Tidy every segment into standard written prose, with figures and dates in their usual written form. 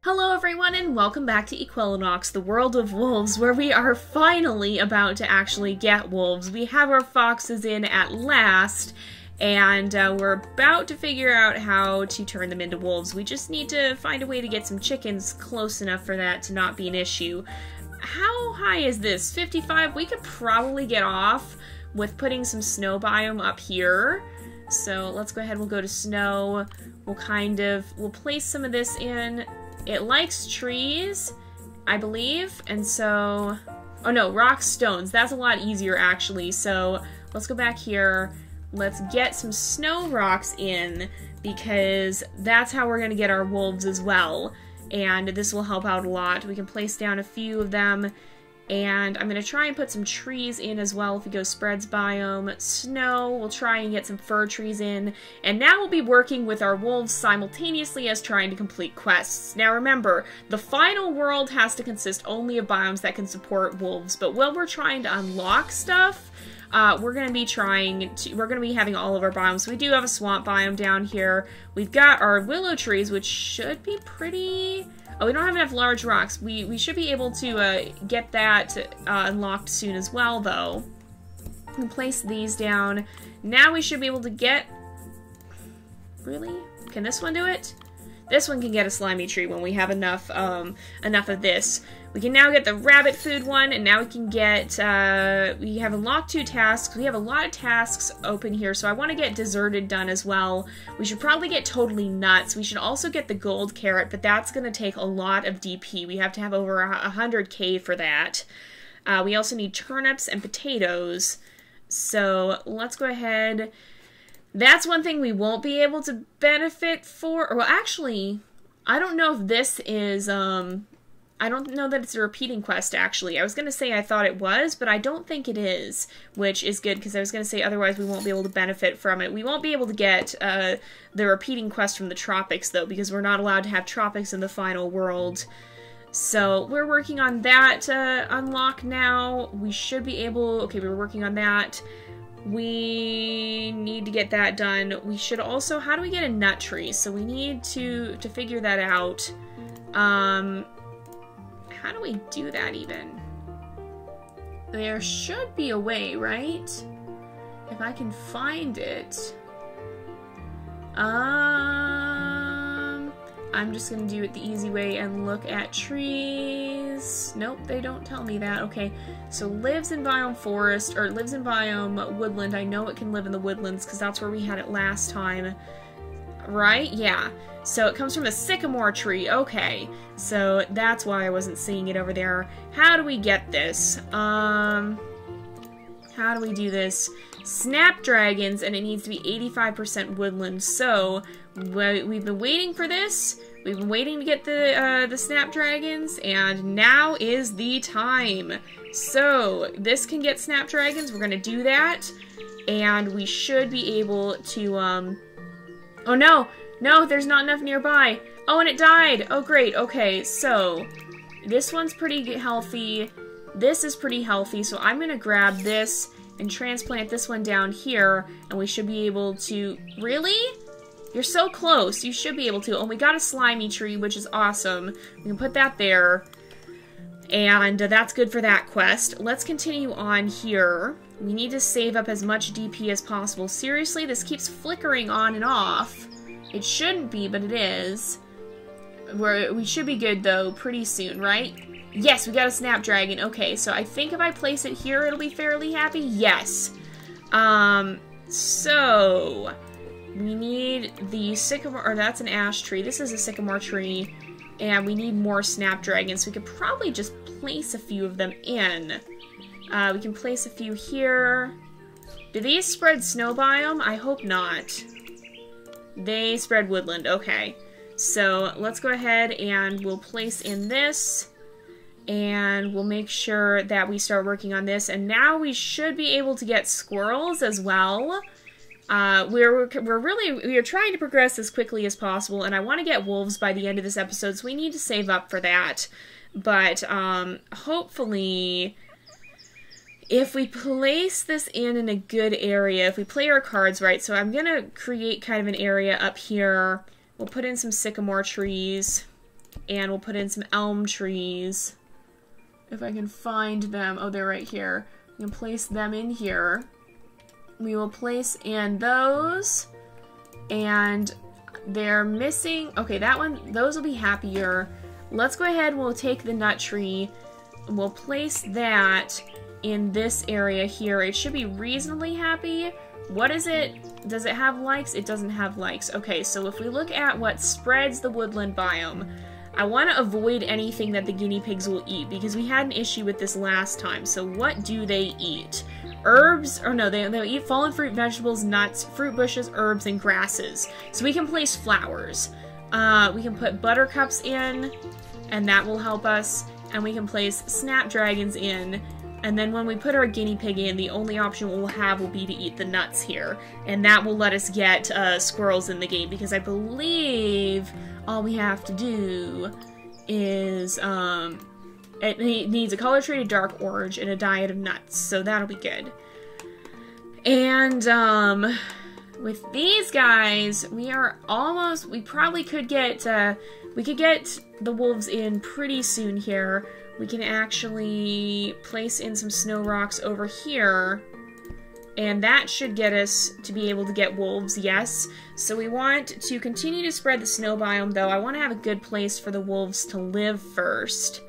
Hello everyone and welcome back to Equilinox, the world of wolves, where we are finally about to actually get wolves. We have our foxes in at last, and we're about to figure out how to turn them into wolves. We just need to find a way to get some chickens close enough for that to not be an issue. How high is this? 55? We could probably get off with putting some snow biome up here. So let's go ahead, we'll go to snow. We'll place some of this in. It likes trees, I believe, and so... Oh no, rocks, stones. That's a lot easier, actually. So let's go back here. Let's get some snow rocks in, because that's how we're going to get our wolves as well. And this will help out a lot. We can place down a few of them. And I'm going to try and put some trees in as well. If we go spreads biome, snow, we'll try and get some fir trees in. And now we'll be working with our wolves simultaneously as trying to complete quests. Now remember, the final world has to consist only of biomes that can support wolves. But while we're trying to unlock stuff, we're going to be having all of our biomes. We do have a swamp biome down here. We've got our willow trees, which should be pretty... Oh, we don't have enough large rocks. We should be able to get that unlocked soon as well, though. We can place these down. Now we should be able to get... Really? Can this one do it? This one can get a slimy tree when we have enough of this. We can now get the rabbit food one, and now we can get, we have unlocked 2 tasks. We have a lot of tasks open here, so I want to get deserted done as well. We should probably get totally nuts. We should also get the gold carrot, but that's going to take a lot of DP. We have to have over 100k for that. We also need turnips and potatoes. So let's go ahead. That's one thing we won't be able to benefit for. Well, actually, I don't know if this is, I don't know that it's a repeating quest, actually. I was going to say I thought it was, but I don't think it is, which is good, because I was going to say otherwise we won't be able to benefit from it. We won't be able to get the repeating quest from the tropics, though, because we're not allowed to have tropics in the final world. So we're working on that unlock now. We should be able... Okay, we're working on that. We need to get that done. We should also... How do we get a nut tree? So we need to figure that out. How do we do that, even? There should be a way, right? If I can find it. I'm just gonna do it the easy way and look at trees. Nope, they don't tell me that. Okay, so lives in biome forest, or lives in biome woodland. I know it can live in the woodlands, because that's where we had it last time. Right? Yeah. So it comes from a sycamore tree. Okay. So that's why I wasn't seeing it over there. How do we get this? How do we do this? Snapdragons, and it needs to be 85% woodland. So we've been waiting for this. We've been waiting to get the snapdragons, and now is the time. So this can get snapdragons. We're gonna do that, and we should be able to Oh no! No, there's not enough nearby! Oh, and it died! Oh great, okay, so this one's pretty healthy. This is pretty healthy, so I'm gonna grab this and transplant this one down here, and we should be able to... Really? You're so close! You should be able to. Oh, we got a slimy tree, which is awesome. We can put that there. And that's good for that quest. Let's continue on here. We need to save up as much DP as possible. Seriously, this keeps flickering on and off. It shouldn't be, but it is. We should be good, though, pretty soon, right? Yes, we got a snapdragon. Okay, so I think if I place it here, it'll be fairly happy. Yes. So... We need the sycamore... Or that's an ash tree. This is a sycamore tree. And we need more snapdragons. So we could probably just place a few of them in. We can place a few here. Do these spread snow biome? I hope not. They spread woodland. Okay. So let's go ahead and we'll place in this. And we'll make sure that we start working on this. And now we should be able to get squirrels as well. We are trying to progress as quickly as possible, and I want to get wolves by the end of this episode, so we need to save up for that. But, hopefully, if we place this in a good area, if we play our cards right, so I'm gonna create kind of an area up here. We'll put in some sycamore trees. And we'll put in some elm trees. If I can find them. Oh, they're right here. We can place them in here. We will place in those. And they're missing... Okay, that one, those will be happier. Let's go ahead and we'll take the nut tree. And we'll place that in this area here. It should be reasonably happy. What is it? Does it have likes? It doesn't have likes. Okay, so if we look at what spreads the woodland biome, I want to avoid anything that the guinea pigs will eat because we had an issue with this last time. So what do they eat? Herbs, or no, they'll eat fallen fruit, vegetables, nuts, fruit bushes, herbs, and grasses. So we can place flowers. We can put buttercups in, and that will help us. And we can place snapdragons in. And then when we put our guinea pig in, the only option we'll have will be to eat the nuts here. And that will let us get squirrels in the game, because I believe all we have to do is, it needs a color treated dark orange and a diet of nuts, so that'll be good. And, with these guys, we probably could get, we could get the wolves in pretty soon here. We can actually place in some snow rocks over here, and that should get us to be able to get wolves, yes. So we want to continue to spread the snow biome, though. I want to have a good place for the wolves to live first.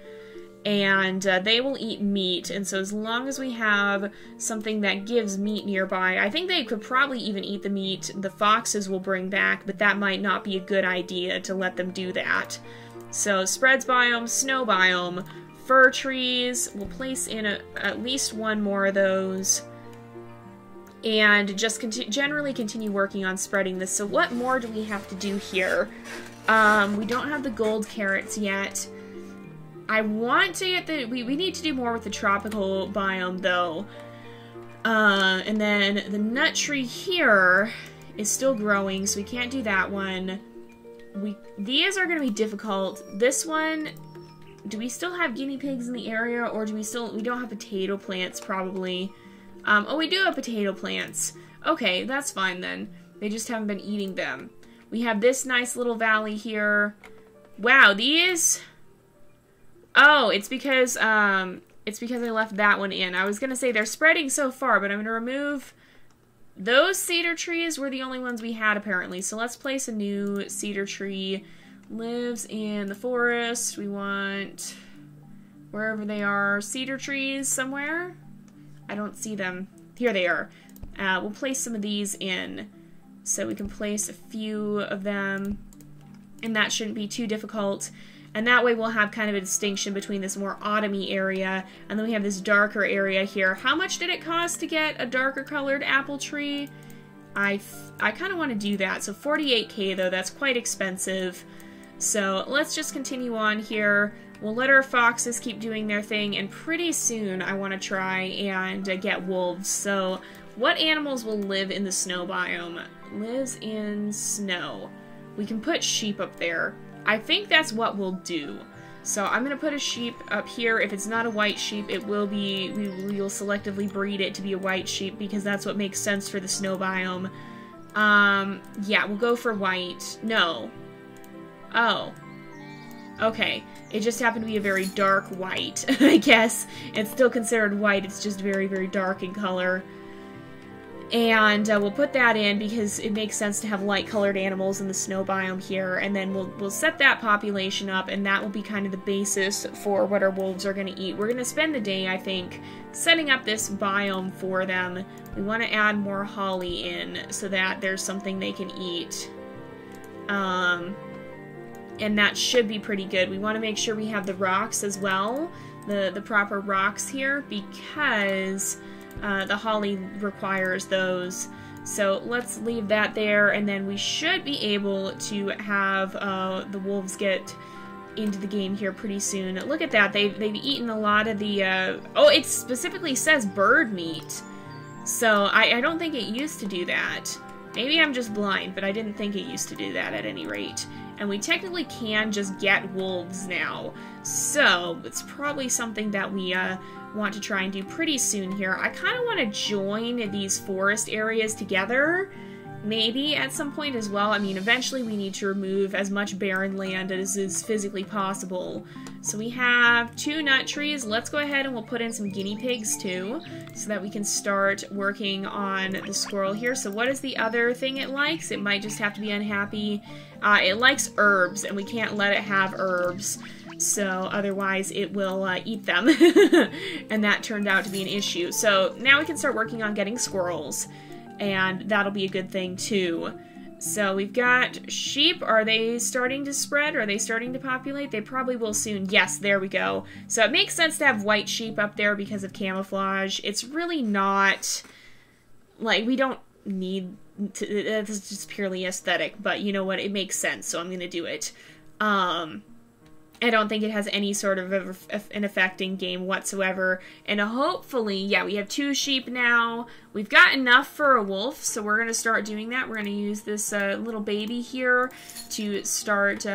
And they will eat meat, and so as long as we have something that gives meat nearby, I think they could probably even eat the meat the foxes will bring back, but that might not be a good idea to let them do that. So spreads biome, snow biome, fir trees, we'll place in at least one more of those, and just generally continue working on spreading this. So what more do we have to do here? We don't have the gold carrots yet. I want to get the... We need to do more with the tropical biome, though. And then the nut tree here is still growing, so we can't do that one. These are going to be difficult. This one... Do we still have guinea pigs in the area, or do we don't have potato plants, probably. Oh, we do have potato plants. Okay, that's fine then. They just haven't been eating them. We have this nice little valley here. Wow, these... Oh, it's because I left that one in. I was gonna say they're spreading so far, but I'm gonna remove... Those cedar trees were the only ones we had, apparently. So let's place a new cedar tree. Lives in the forest. We want wherever they are. Cedar trees somewhere. I don't see them. Here they are. We'll place some of these in. So we can place a few of them. And that shouldn't be too difficult. And that way we'll have kind of a distinction between this more autumny area and then we have this darker area here. How much did it cost to get a darker colored apple tree? I kind of want to do that. So 48K though, that's quite expensive. So let's just continue on here. We'll let our foxes keep doing their thing, and pretty soon I want to try and get wolves. So what animals will live in the snow biome? Lives in snow. We can put sheep up there. I think that's what we'll do. So I'm going to put a sheep up here. If it's not a white sheep, it will be, we'll selectively breed it to be a white sheep because that's what makes sense for the snow biome. Yeah, we'll go for white. No. Oh. Okay. It just happened to be a very dark white, I guess. It's still considered white, it's just very, very dark in color. And we'll put that in because it makes sense to have light-colored animals in the snow biome here, and then we'll set that population up, and that will be kind of the basis for what our wolves are going to eat. We're going to spend the day, I think, setting up this biome for them. We want to add more holly in so that there's something they can eat. And that should be pretty good. We want to make sure we have the rocks as well, the proper rocks here, because the holly requires those. So let's leave that there, and then we should be able to have the wolves get into the game here pretty soon. Look at that, they've eaten a lot of the, oh, it specifically says bird meat. So I don't think it used to do that. Maybe I'm just blind, but I didn't think it used to do that at any rate. And we technically can just get wolves now. So it's probably something that we want to try and do pretty soon here. I kind of want to join these forest areas together. maybe at some point as well. I mean, eventually we need to remove as much barren land as is physically possible. So we have 2 nut trees. Let's go ahead and we'll put in some guinea pigs too, so that we can start working on the squirrel here. So what is the other thing it likes? It might just have to be unhappy. It likes herbs, and we can't let it have herbs. So otherwise it will eat them. And that turned out to be an issue. So now we can start working on getting squirrels, and that'll be a good thing too. So we've got sheep. Are they starting to spread? Are they starting to populate? They probably will soon. Yes, there we go. So it makes sense to have white sheep up there because of camouflage. It's really not, like, we don't need to, it's just purely aesthetic, but you know what? It makes sense, so I'm going to do it. I don't think it has any sort of an effect in game whatsoever. And hopefully, yeah, we have 2 sheep now. We've got enough for a wolf, so we're going to start doing that. We're going to use this little baby here to start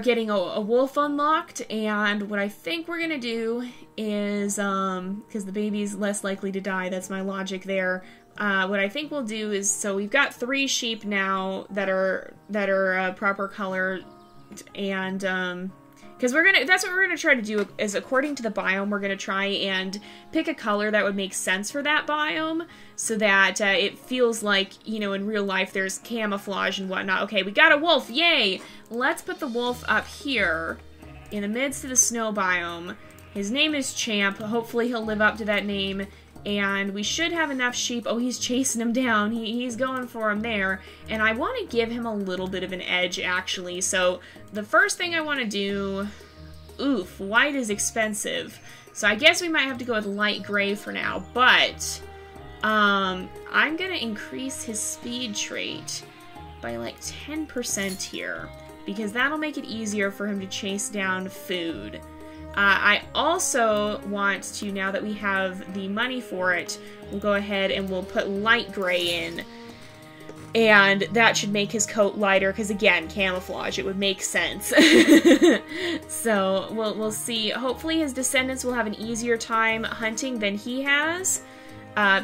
getting a wolf unlocked. And what I think we're going to do is, because the baby's less likely to die, that's my logic there. What I think we'll do is, so we've got 3 sheep now that are proper color. And because that's what we're gonna try to do, is according to the biome, we're gonna try and pick a color that would make sense for that biome, so that it feels like, you know, in real life there's camouflage and whatnot. Okay, we got a wolf, yay! Let's put the wolf up here in the midst of the snow biome. His name is Champ. Hopefully he'll live up to that name. And we should have enough sheep. Oh, he's chasing him down. He's going for him there. And I want to give him a little bit of an edge, actually. So the first thing I want to do... Oof, white is expensive. So I guess we might have to go with light gray for now. But I'm going to increase his speed trait by like 10% here, because that'll make it easier for him to chase down food. I also want to, now that we have the money for it, we'll go ahead and we'll put light gray in. And that should make his coat lighter, because again, camouflage, it would make sense. So we'll see. Hopefully his descendants will have an easier time hunting than he has,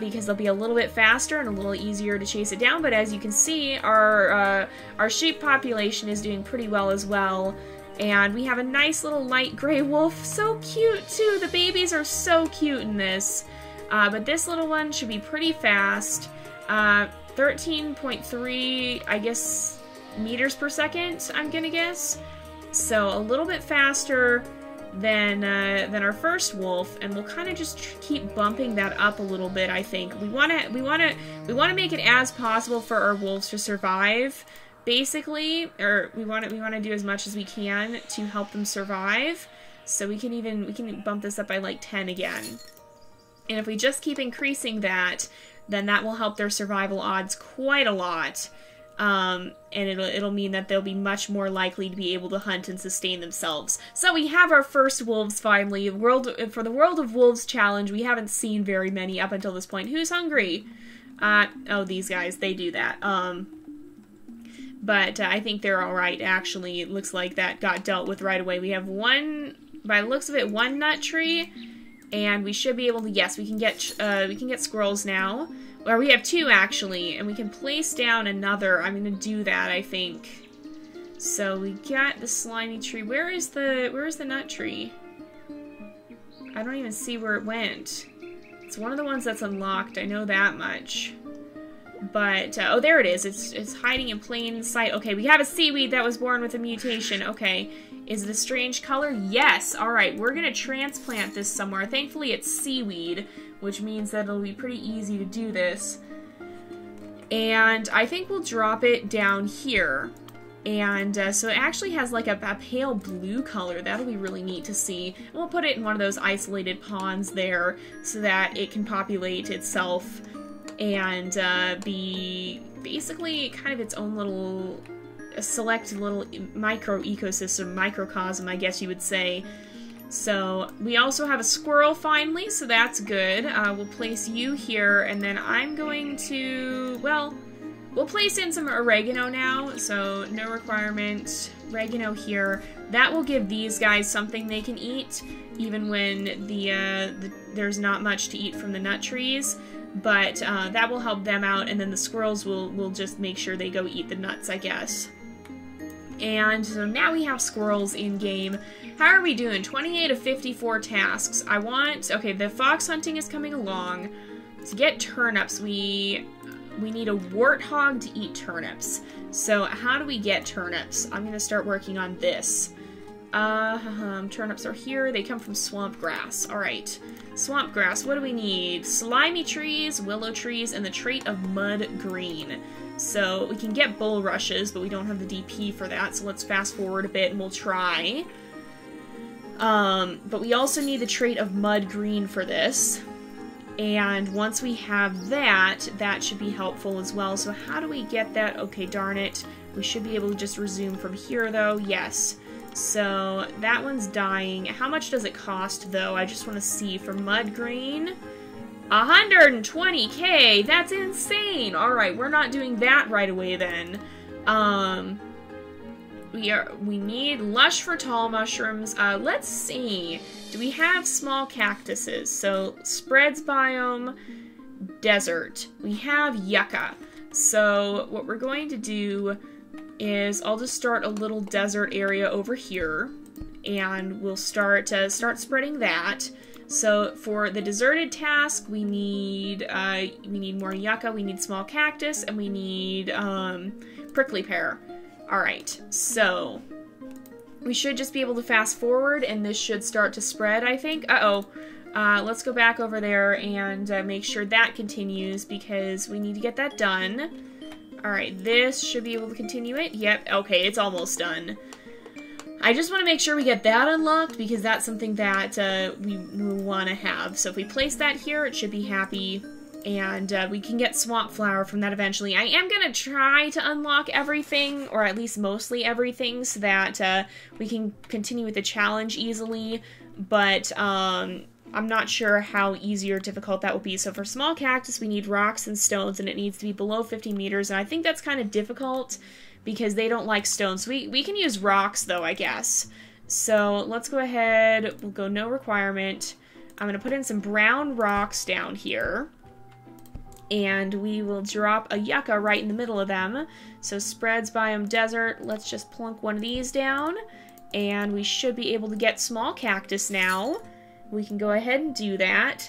because they'll be a little bit faster and a little easier to chase it down. But as you can see, our sheep population is doing pretty well as well. And we have a nice little light gray wolf. So cute, too. The babies are so cute in this. But this little one should be pretty fast. 13.3, I guess, meters per second, I'm gonna guess. So a little bit faster than our first wolf, and we'll kind of just keep bumping that up a little bit, I think. We want to make it as possible for our wolves to survive, basically, or we want to do as much as we can to help them survive. So we can bump this up by like 10 again. And if we just keep increasing that, then that will help their survival odds quite a lot. And it'll mean that they'll be much more likely to be able to hunt and sustain themselves. So we have our first wolves finally. For the World of Wolves challenge, we haven't seen very many up until this point. Who's hungry? Oh, these guys, they do that. But I think they're alright, actually. It looks like that got dealt with right away. We have one, by the looks of it, one nut tree. And we should be able to, yes, we can get squirrels now. Or we have two, actually, and we can place down another. I'm going to do that, I think. So we got the slimy tree. Where is the nut tree? I don't even see where it went. It's one of the ones that's unlocked, I know that much. But, oh, there it is. It's hiding in plain sight. Okay, we have a seaweed that was born with a mutation. Okay. Is it a strange color? Yes! Alright, we're gonna transplant this somewhere. Thankfully it's seaweed, which means that it'll be pretty easy to do this. And I think we'll drop it down here. And so it actually has like a pale blue color. That'll be really neat to see. And we'll put it in one of those isolated ponds there so that it can populate itself and be basically kind of its own little... a select little micro-ecosystem, microcosm, I guess you would say. So, we also have a squirrel finally, so that's good. We'll place you here, and then I'm going to, well, We'll place in some oregano now, so no requirement. Oregano here. That will give these guys something they can eat, even when there's not much to eat from the nut trees. But that will help them out, and then the squirrels will just make sure they go eat the nuts, I guess. And so now we have squirrels in game. How are we doing? 28 of 54 tasks. Okay, the fox hunting is coming along. To get turnips, we need a warthog to eat turnips. So how do we get turnips? I'm going to start working on this. Turnips are here. They come from swamp grass. Alright. Swamp grass, what do we need? Slimy trees, willow trees, and the trait of mud green. So we can get bulrushes, but we don't have the DP for that, so let's fast forward a bit and we'll try. But we also need the trait of mud green for this. And once we have that, that should be helpful as well. So how do we get that? Okay, darn it. We should be able to just resume from here, though. Yes. So that one's dying. How much does it cost, though? I just want to see. For mud green, 120k! That's insane! Alright, we're not doing that right away, then. We need lush for tall mushrooms. Let's see. Do we have small cactuses? So, spreads biome, desert. We have yucca. So, what we're going to do is I'll just start a little desert area over here, and we'll start spreading that. So, for the deserted task, we need more yucca, we need small cactus, and we need prickly pear. Alright, so we should just be able to fast forward, and this should start to spread, I think. Let's go back over there and make sure that continues, because we need to get that done. Alright, this should be able to continue it. Yep, okay, it's almost done. I just want to make sure we get that unlocked, because that's something that we want to have. So if we place that here, it should be happy. And we can get swamp flower from that eventually. I am going to try to unlock everything, or at least mostly everything, so that we can continue with the challenge easily. But I'm not sure how easy or difficult that will be. So for small cactus, we need rocks and stones, and it needs to be below 50 meters. And I think that's kind of difficult, because they don't like stones. We can use rocks, though, I guess. So let's go ahead. We'll go no requirement. I'm going to put in some brown rocks down here. And we will drop a yucca right in the middle of them. So spreads biome desert. Let's just plunk one of these down. And we should be able to get small cactus now. We can go ahead and do that.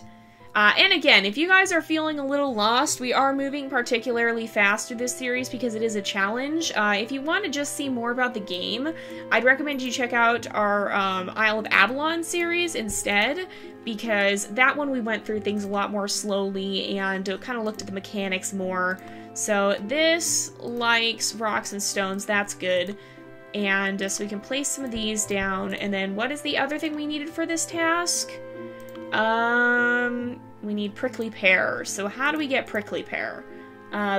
And again, if you guys are feeling a little lost, we are moving particularly fast through this series because it is a challenge. If you want to just see more about the game, I'd recommend you check out our Isle of Avalon series instead, because that one we went through things a lot more slowly and kind of looked at the mechanics more. So this likes rocks and stones, that's good. And so we can place some of these down, and then what is the other thing we needed for this task? We need prickly pear. So how do we get prickly pear?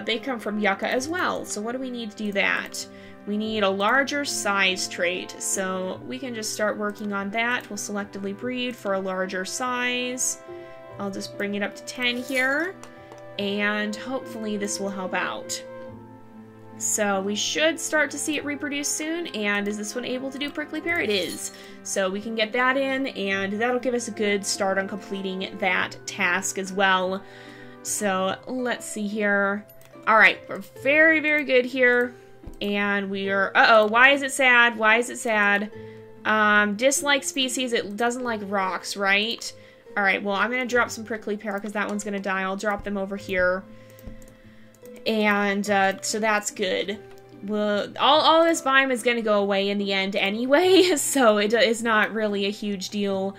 They come from yucca as well. So what do we need to do that? We need a larger size trait. So we can just start working on that. We'll selectively breed for a larger size. I'll just bring it up to 10 here. And hopefully this will help out. So we should start to see it reproduce soon, and is this one able to do prickly pear? It is. So we can get that in, and that'll give us a good start on completing that task as well. So let's see here. Alright, we're very, very good here. And we are... Uh-oh, why is it sad? Why is it sad? Dislike species, it doesn't like rocks, right? Alright, well, I'm going to drop some prickly pear because that one's going to die. I'll drop them over here. And so that's good. Well, all this biome is going to go away in the end anyway, so it's not really a huge deal.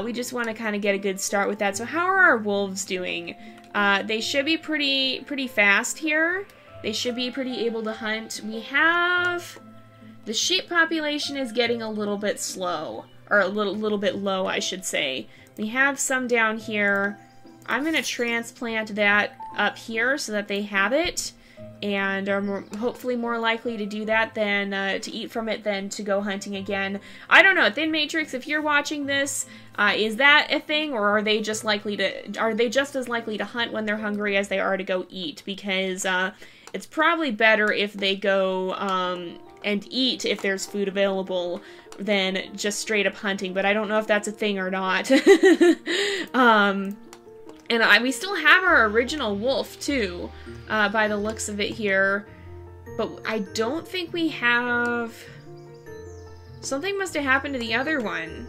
We just want to kind of get a good start with that. So how are our wolves doing? They should be pretty fast here. They should be pretty able to hunt. We have... The sheep population is getting a little bit slow. Or a little bit low, I should say. We have some down here. I'm going to transplant that up here so that they have it. and are hopefully more likely to do that than to eat from it than to go hunting again. I don't know, Thin Matrix, if you're watching this, is that a thing, or are they just as likely to hunt when they're hungry as they are to go eat? Because it's probably better if they go and eat if there's food available than just straight up hunting, but I don't know if that's a thing or not. And we still have our original wolf, too, by the looks of it here. But I don't think we have... Something must have happened to the other one.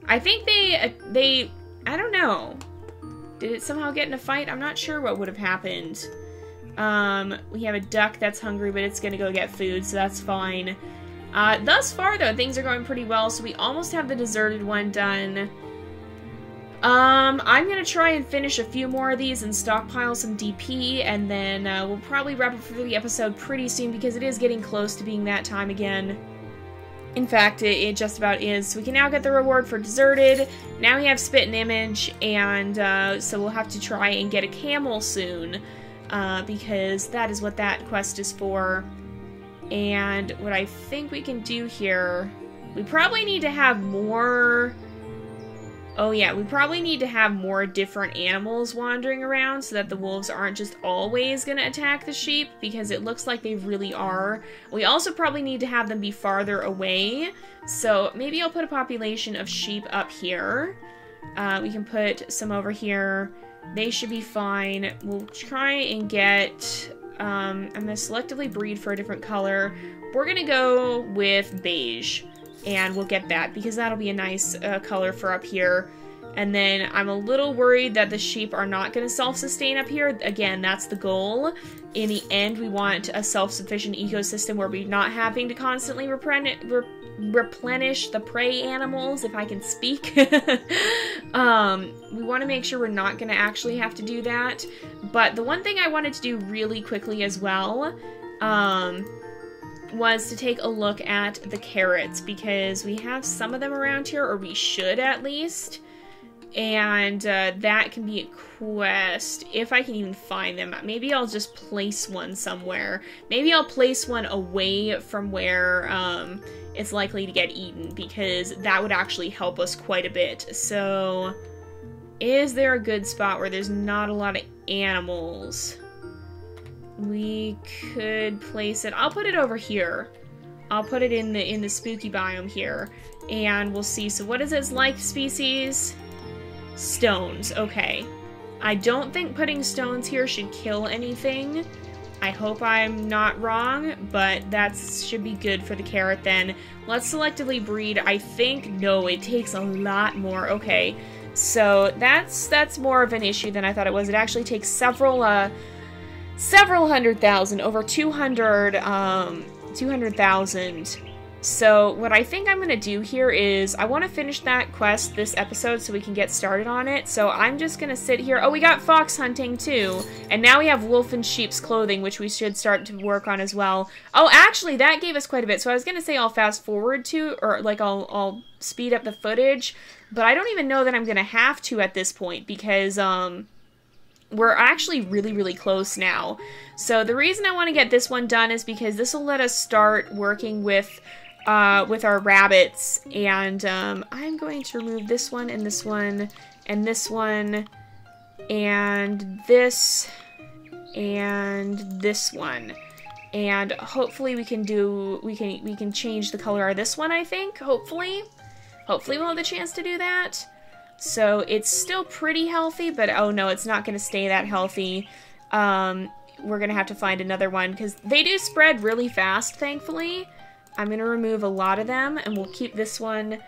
I think they... I don't know. Did it somehow get in a fight? I'm not sure what would have happened. We have a duck that's hungry, but it's gonna go get food, so that's fine. Thus far, though, things are going pretty well, so we almost have the deserted one done. I'm gonna try and finish a few more of these and stockpile some DP, and then we'll probably wrap up for the episode pretty soon because it is getting close to being that time again. In fact, it just about is. So we can now get the reward for deserted. Now we have spit and image, and so we'll have to try and get a camel soon, because that is what that quest is for. And what I think we can do here, we probably need to have more... Oh yeah, we probably need to have more different animals wandering around so that the wolves aren't just always going to attack the sheep, because it looks like they really are. We also probably need to have them be farther away, so maybe I'll put a population of sheep up here. We can put some over here. They should be fine. We'll try and get... I'm going to selectively breed for a different color. We're going to go with beige. And we'll get that, because that'll be a nice color for up here. And then I'm a little worried that the sheep are not going to self-sustain up here. Again, that's the goal. In the end, we want a self-sufficient ecosystem where we're not having to constantly replenish the prey animals, if I can speak. We want to make sure we're not going to actually have to do that. But the one thing I wanted to do really quickly as well, was to take a look at the carrots, because we have some of them around here, or we should at least, and that can be a quest, if I can even find them. Maybe I'll just place one somewhere. Maybe I'll place one away from where it's likely to get eaten, because that would actually help us quite a bit. So, is there a good spot where there's not a lot of animals? We could place it... I'll put it over here. I'll put it in the spooky biome here. And we'll see. So what is its like species? Stones. Okay. I don't think putting stones here should kill anything. I hope I'm not wrong, but that should be good for the carrot then. Let's selectively breed. I think... No, it takes a lot more. Okay. So that's more of an issue than I thought it was. It actually takes several hundred thousand, over 200,000. So what I think I'm going to do here is I want to finish that quest this episode so we can get started on it. So I'm just going to sit here. Oh, we got fox hunting too. And now we have wolf and sheep's clothing, which we should start to work on as well. Oh, actually, that gave us quite a bit. So I was going to say I'll fast forward to, or like I'll speed up the footage. But I don't even know that I'm going to have to at this point, because we're actually really, really close now. So the reason I want to get this one done is because this will let us start working with our rabbits. And I'm going to remove this one, and this one, and this one, and this one. And hopefully we can change the color of this one, I think. Hopefully we'll have the chance to do that. So it's still pretty healthy, but oh no, it's not going to stay that healthy. We're going to have to find another one, because they do spread really fast, thankfully. I'm going to remove a lot of them, and we'll keep this one,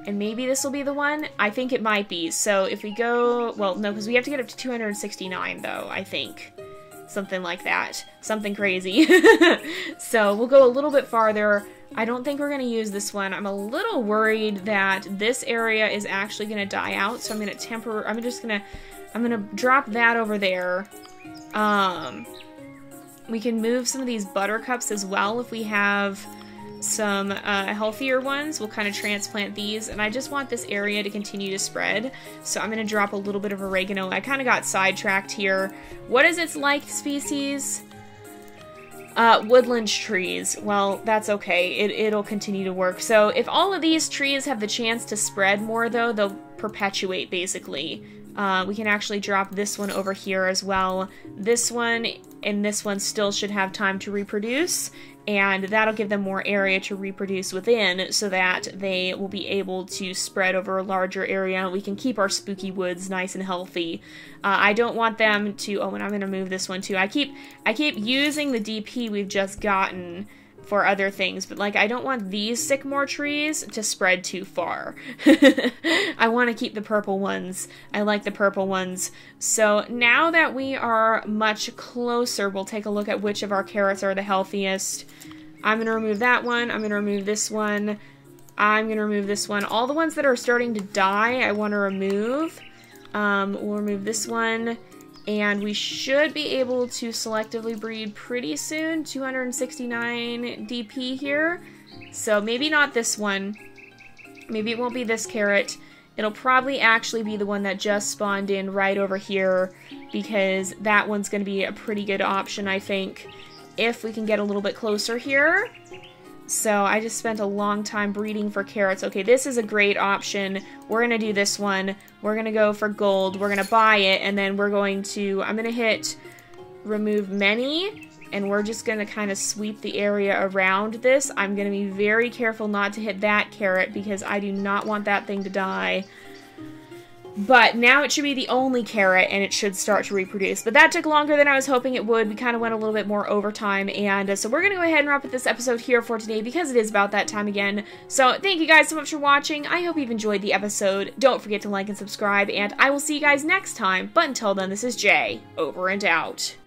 and maybe this will be the one. I think it might be. So if we go... Well, no, because we have to get up to 269, though, I think. Something like that. Something crazy. So we'll go a little bit farther. I don't think we're going to use this one. I'm a little worried that this area is actually going to die out, so I'm going to I'm going to drop that over there. We can move some of these buttercups as well if we have some healthier ones. We'll kind of transplant these, and I just want this area to continue to spread, so I'm going to drop a little bit of oregano. I kind of got sidetracked here. What is its like species? Woodland trees. Well, that's okay. It'll continue to work. So if all of these trees have the chance to spread more, though, they'll perpetuate, basically. We can actually drop this one over here as well. This one and this one still should have time to reproduce, and that'll give them more area to reproduce within so that they will be able to spread over a larger area. We can keep our spooky woods nice and healthy. I don't want them to... Oh, and I'm going to move this one too. I keep using the DP we've just gotten for other things, but like I don't want these sycamore trees to spread too far. I want to keep the purple ones. I like the purple ones. So now that we are much closer, we'll take a look at which of our carrots are the healthiest. I'm going to remove that one. I'm going to remove this one. I'm going to remove this one. All the ones that are starting to die, I want to remove. We'll remove this one. And we should be able to selectively breed pretty soon. 269 DP here. So maybe not this one. Maybe it won't be this carrot. It'll probably actually be the one that just spawned in right over here, because that one's going to be a pretty good option, I think, if we can get a little bit closer here. So I just spent a long time breeding for carrots. Okay, this is a great option. We're going to do this one. We're going to go for gold. We're going to buy it, and then we're going to... I'm going to hit remove many, and we're just going to kind of sweep the area around this. I'm going to be very careful not to hit that carrot because I do not want that thing to die. But now it should be the only carrot, and it should start to reproduce. But that took longer than I was hoping it would. We kind of went a little bit more overtime, and so we're going to go ahead and wrap up this episode here for today because it is about that time again. So thank you guys so much for watching. I hope you've enjoyed the episode. Don't forget to like and subscribe, and I will see you guys next time. But until then, this is Jay, over and out.